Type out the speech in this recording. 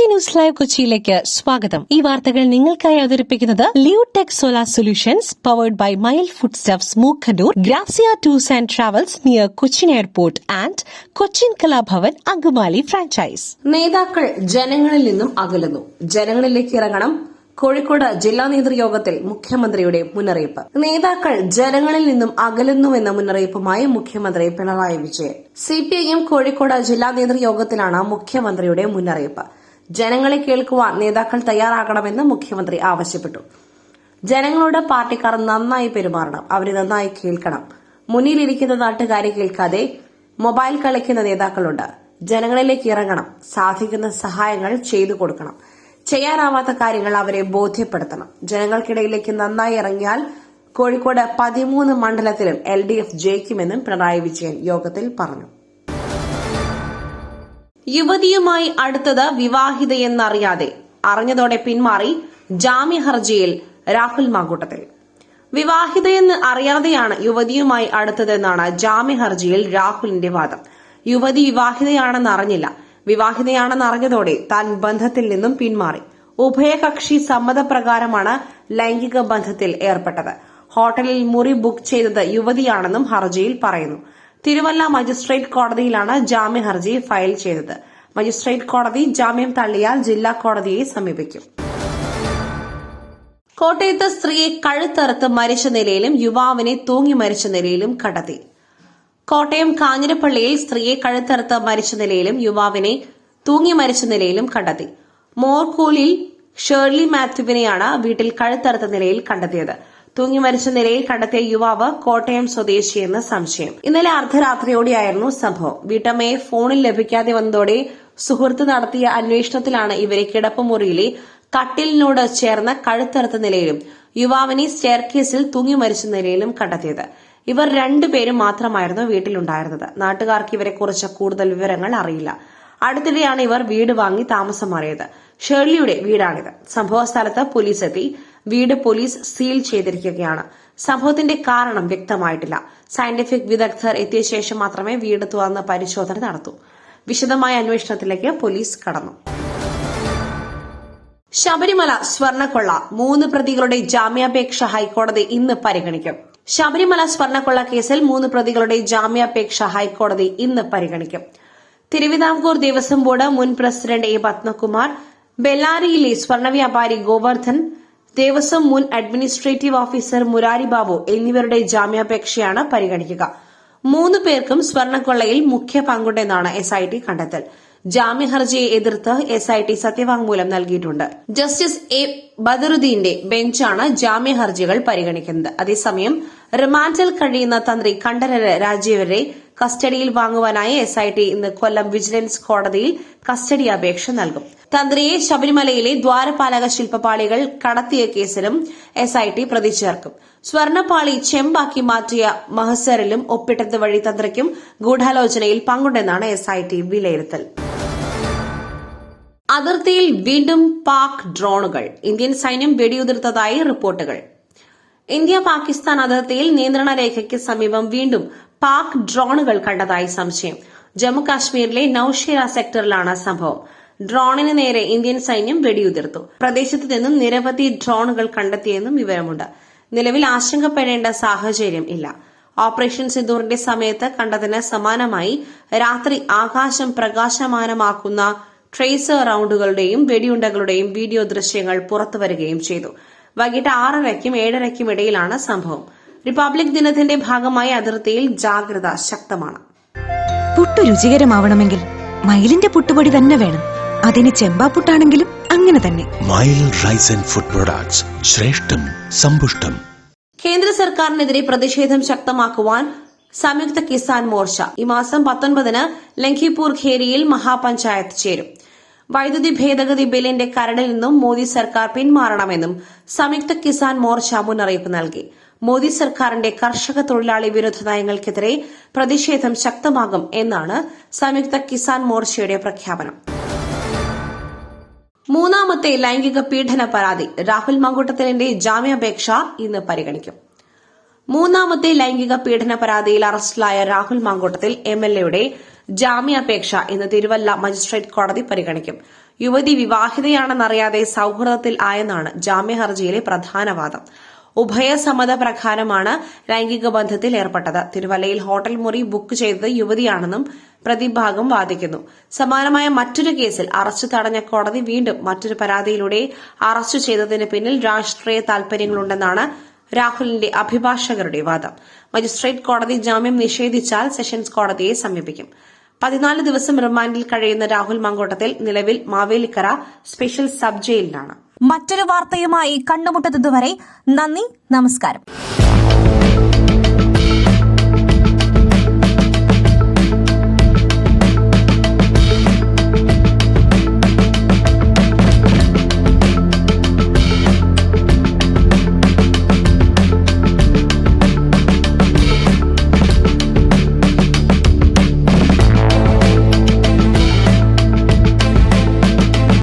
News live കൊച്ചിയിലേക്ക് സ്വാഗതം. ഈ വാർത്തകൾ നിങ്ങൾക്കായി അവതരിപ്പിക്കുന്നത് Leotech solar solutions powered by mile food stuffs Mookkannoor, Grazia tours and travels near Cochin airport and Cochin Kalabhavan Angamaly franchise. നേതാക്കൾ ജനങ്ങളിൽ നിന്നും അകലുന്നു, ജനങ്ങളിലേക്ക് ഇറങ്ങണം. കോഴിക്കോട് ജില്ലാ നേതൃയോഗത്തിൽ മുഖ്യമന്ത്രിയുടെ മുന്നറിയിപ്പ്. നേതാക്കൾ ജനങ്ങളിൽ നിന്നും അകലുന്നുവെന്ന മുന്നറിയിപ്പുമായി മുഖ്യമന്ത്രി പിണറായി വിജയൻ. സിപിഐഎം കോഴിക്കോട് ജില്ലാ നേതൃയോഗത്തിലാണ് മുഖ്യമന്ത്രിയുടെ മുന്നറിയിപ്പ്. ജനങ്ങളെ കേൾക്കുവാൻ നേതാക്കൾ തയ്യാറാകണമെന്ന് മുഖ്യമന്ത്രി ആവശ്യപ്പെട്ടു. ജനങ്ങളോട് പാർട്ടിക്കാർ നന്നായി പെരുമാറണം, അവരെ നന്നായി കേൾക്കണം. മുന്നിലിരിക്കുന്ന നാട്ടുകാരെ കേൾക്കാതെ മൊബൈൽ കളിക്കുന്ന നേതാക്കളുണ്ട്. ജനങ്ങളിലേക്ക് ഇറങ്ങണം, സാധിക്കുന്ന സഹായങ്ങൾ ചെയ്തു കൊടുക്കണം. ചെയ്യാനാവാത്ത കാര്യങ്ങൾ അവരെ ബോധ്യപ്പെടുത്തണം. ജനങ്ങൾക്കിടയിലേക്ക് നന്നായി ഇറങ്ങിയാൽ കോഴിക്കോട് 13 മണ്ഡലത്തിലും LDF ജയിക്കുമെന്നും പിണറായി വിജയൻ യോഗത്തിൽ പറഞ്ഞു. യുവതിയുമായി അടുത്തത് വിവാഹിതയെന്നറിയാതെ അറിഞ്ഞതോടെ പിന്മാറി ജാമ്യ ഹർജിയിൽ രാഹുൽ മാങ്കൂട്ടത്തിൽ. വിവാഹിതയെന്ന് അറിയാതെയാണ് യുവതിയുമായി അടുത്തതെന്നാണ് ജാമ്യ ഹർജിയിൽ രാഹുലിന്റെ വാദം. യുവതി വിവാഹിതയാണെന്ന് അറിഞ്ഞില്ല. വിവാഹിതയാണെന്ന് അറിഞ്ഞതോടെ താൻ ബന്ധത്തിൽ നിന്നും പിന്മാറി. ഉഭയകക്ഷി സമ്മതപ്രകാരമാണ് ലൈംഗിക ബന്ധത്തിൽ ഏർപ്പെട്ടത്. ഹോട്ടലിൽ മുറി ബുക്ക് ചെയ്തത് യുവതിയാണെന്നും ഹർജിയിൽ പറയുന്നു. തിരുവല്ല മജിസ്ട്രേറ്റ് കോടതിയിലാണ് ജാമ്യ ഹർജി ഫയൽ ചെയ്തത്. മജിസ്ട്രേറ്റ് കോടതി ജാമ്യം തള്ളിയാൽ ജില്ലാ കോടതിയെ സമീപിക്കും. കോട്ടയത്ത് സ്ത്രീയെ കഴുത്തറുത്ത് മരിച്ച നിലയിലും യുവാവിനെ തൂങ്ങി മരിച്ച നിലയിലും കണ്ടെത്തി. കോട്ടയം കാഞ്ഞിരപ്പള്ളിയിൽ സ്ത്രീയെ കഴുത്തറുത്ത് മരിച്ച നിലയിലും യുവാവിനെ തൂങ്ങി മരിച്ച നിലയിലും കണ്ടെത്തി. മോർക്കൂലിൽ ഷേർലി മാത്യുവിനെയാണ് വീട്ടിൽ കഴുത്തറുത്ത നിലയിൽ കണ്ടെത്തിയത്. തൂങ്ങി മരിച്ച നിലയിൽ കണ്ടെത്തിയ യുവാവ് കോട്ടയം സ്വദേശിയെന്ന് സംശയം. ഇന്നലെ അർദ്ധരാത്രിയോടെയായിരുന്നു സംഭവം. വീട്ടമ്മയെ ഫോണിൽ ലഭിക്കാതെ വന്നതോടെ സുഹൃത്ത് നടത്തിയ അന്വേഷണത്തിലാണ് ഇവരെ കിടപ്പുമുറിയിലെ കട്ടിലിനോട് ചേർന്ന് കഴുത്തറുത്ത നിലയിലും യുവാവിനെ സ്റ്റെയർകേസിൽ തൂങ്ങി മരിച്ച നിലയിലും കണ്ടെത്തിയത്. ഇവർ രണ്ടുപേരും മാത്രമായിരുന്നു വീട്ടിലുണ്ടായിരുന്നത്. നാട്ടുകാർക്ക് ഇവരെക്കുറിച്ച് കൂടുതൽ വിവരങ്ങൾ അറിയില്ല. അടുത്തിടെയാണ് ഇവർ വീട് വാങ്ങി താമസം മാറിയത്. ഷേർലിയുടെ വീടാണിത്. സംഭവ സ്ഥലത്ത് പോലീസ് എത്തി. വീട് പോലീസ് സീൽ ചെയ്തിരിക്കുകയാണ്. സംഭവത്തിന്റെ കാരണം വ്യക്തമായിട്ടില്ല. സയന്റിഫിക് വിദഗ്ധർ എത്തിയ ശേഷം മാത്രമേ വീട് തുറന്ന് പരിശോധന നടത്തൂ. വിശദമായ അന്വേഷണത്തിലേക്ക് പോലീസ് കടന്നു. ശബരിമല സ്വർണ്ണക്കൊള്ള 3 പ്രതികളുടെ ജാമ്യാപേക്ഷ ഹൈക്കോടതി ഇന്ന് പരിഗണിക്കും. ശബരിമല സ്വർണ്ണക്കൊള്ള കേസിൽ 3 പ്രതികളുടെ ജാമ്യാപേക്ഷ ഹൈക്കോടതി ഇന്ന് പരിഗണിക്കും. തിരുവിതാംകൂർ ദേവസ്വം ബോർഡ് മുൻ പ്രസിഡന്റ് എ പത്മകുമാർ, ബെല്ലാരിയിലെ സ്വർണ്ണ വ്യാപാരി ഗോവർദ്ധൻ, ദേവസ്വം മുൻ അഡ്മിനിസ്ട്രേറ്റീവ് ഓഫീസർ മുരാരി ബാബു എന്നിവരുടെ ജാമ്യാപേക്ഷയാണ് പരിഗണിക്കുക. 3 പേർക്കും സ്വർണ്ണക്കൊള്ളയിൽ മുഖ്യ പങ്കുണ്ടെന്നാണ് SIT കണ്ടെത്തൽ. ജാമ്യഹർജിയെ എതിർത്ത് SIT സത്യവാങ്മൂലം നൽകിയിട്ടുണ്ട്. ജസ്റ്റിസ് എ ബദറുദ്ദീന്റെ ബെഞ്ചാണ് ജാമ്യഹർജികൾ പരിഗണിക്കുന്നത്. അതേസമയം റിമാൻഡിൽ കഴിയുന്ന തന്ത്രി കണ്ഠരര് രാജീവരെ കസ്റ്റഡിയിൽ വാങ്ങുവാനായി SIT ഇന്ന് കൊല്ലം വിജിലൻസ് കോടതിയിൽ കസ്റ്റഡി അപേക്ഷ നൽകും. തന്ത്രിയെ ശബരിമലയിലെ ദ്വാരപാലക ശില്പപാളികൾ കടത്തിയ കേസിലും SIT പ്രതി ചേർക്കും. സ്വർണ്ണപ്പാളി ചെമ്പാക്കി മാറ്റിയ മഹസറിലും ഒപ്പിട്ടത് വഴി തന്ത്രിക്കും ഗൂഢാലോചനയിൽ പങ്കുണ്ടെന്നാണ് SIT വിലയിരുത്തൽ. അതിർത്തിയിൽ വീണ്ടും പാക് ഡ്രോണുകൾ. ഇന്ത്യൻ സൈന്യം വെടിയുതിർത്തതായി റിപ്പോർട്ടുകൾ. ഇന്ത്യ പാകിസ്ഥാൻ അതിർത്തിയിൽ നിയന്ത്രണ രേഖയ്ക്ക് സമീപം വീണ്ടും പാക് ഡ്രോണുകൾ കണ്ടതായി സംശയം. ജമ്മുകാശ്മീരിലെ നൌഷേര സെക്ടറിലാണ് സംഭവം. ഡ്രോണിന് നേരെ ഇന്ത്യൻ സൈന്യം വെടിയുതിർത്തു. പ്രദേശത്ത് നിന്നും നിരവധി ഡ്രോണുകൾ കണ്ടെത്തിയെന്നും വിവരമുണ്ട്. നിലവിൽ ആശങ്കപ്പെടേണ്ട സാഹചര്യം ഇല്ല. ഓപ്പറേഷൻ സിന്ദൂറിന്റെ സമയത്ത് കണ്ടതിന് സമാനമായി രാത്രി ആകാശം പ്രകാശമാനമാക്കുന്ന ട്രേസർ റൌണ്ടുകളുടെയും വെടിയുണ്ടകളുടെയും വീഡിയോ ദൃശ്യങ്ങൾ പുറത്തുവരികയും ചെയ്തു. വൈകിട്ട് 6:30ക്കും 7:30ക്കും ഇടയിലാണ് സംഭവം. റിപ്പബ്ലിക് ദിനത്തിന്റെ ഭാഗമായി അതിർത്തിയിൽ ജാഗ്രത ശക്തമാണ്. പുട്ടു രുചികരമാവണമെങ്കിൽ മയിലിന്റെ പുട്ടുപൊടി തന്നെ വേണം. അതിന് ചെമ്പാപ്പുട്ടാണെങ്കിലും അങ്ങനെ തന്നെ. മയിൽ റൈസ് ആൻഡ് ഫുഡ് പ്രൊഡക്ട്സ്, ശ്രേഷ്ഠം സമ്പുഷ്ടം. കേന്ദ്ര സർക്കാരിനെതിരെ പ്രതിഷേധം ശക്തമാക്കുവാൻ സംയുക്ത കിസാൻ മോർച്ച ഈ മാസം 19-ന് ലഖിംപൂർ ഖേരിയിൽ മഹാപഞ്ചായത്ത് ചേരും. വൈദ്യുതി ഭേദഗതി ബില്ലിന്റെ കരടിൽ നിന്നും മോദി സർക്കാർ പിന്മാറണമെന്നും സംയുക്ത കിസാൻ മോർച്ച മുന്നറിയിപ്പ് നൽകി. മോദി സർക്കാരിന്റെ കർഷക തൊഴിലാളി വിരുദ്ധ നയങ്ങൾക്കെതിരെ പ്രതിഷേധം ശക്തമാകും എന്നാണ് സംയുക്ത കിസാൻ മോർച്ചയുടെ പ്രഖ്യാപനം. 3ാമത്തെ ലൈംഗിക പീഡന പരാതി. രാഹുൽ മാങ്കൂട്ടത്തിലിന്റെ ജാമ്യാപേക്ഷ ഇന്ന് പരിഗണിക്കും. 3ാമത്തെ ലൈംഗിക പീഡന പരാതിയിൽ അറസ്റ്റിലായ രാഹുൽ മാങ്കൂട്ടത്തിൽ MLA യുടെ ജാമ്യാപേക്ഷ ഇന്ന് തിരുവല്ല മജിസ്ട്രേറ്റ് കോടതി പരിഗണിക്കും. യുവതി വിവാഹിതയാണെന്നറിയാതെ സൌഹൃദത്തിൽ ആയെന്നാണ് ജാമ്യ ഹർജിയിലെ പ്രധാന വാദം. ഉഭയസമ്മത പ്രകാരമാണ് ലൈംഗിക ബന്ധത്തിൽ ഏർപ്പെട്ടത്. തിരുവല്ലയിൽ ഹോട്ടൽ മുറി ബുക്ക് ചെയ്തത് യുവതിയാണെന്നും പ്രതിഭാഗം വാദിക്കുന്നു. സമാനമായ മറ്റൊരു കേസിൽ അറസ്റ്റ് തടഞ്ഞ കോടതി വീണ്ടും മറ്റൊരു പരാതിയിലൂടെ അറസ്റ്റ് ചെയ്തതിന് പിന്നിൽ രാഷ്ട്രീയ താൽപര്യങ്ങളുണ്ടെന്നാണ് രാഹുലിന്റെ അഭിഭാഷകരുടെ വാദം. മജിസ്ട്രേറ്റ് കോടതി ജാമ്യം നിഷേധിച്ചാൽ സെഷൻസ് കോടതിയെ സമീപിക്കും. 14 ദിവസം റിമാൻഡിൽ കഴിയുന്ന രാഹുൽ മങ്കോട്ടത്തിൽ നിലവിൽ മാവേലിക്കര സ്പെഷ്യൽ സബ് ജയിലിലാണ്. മറ്റൊരു വാർത്തയുമായി കണ്ടുമുട്ടുന്നതുവരെ നന്ദി, നമസ്കാരം.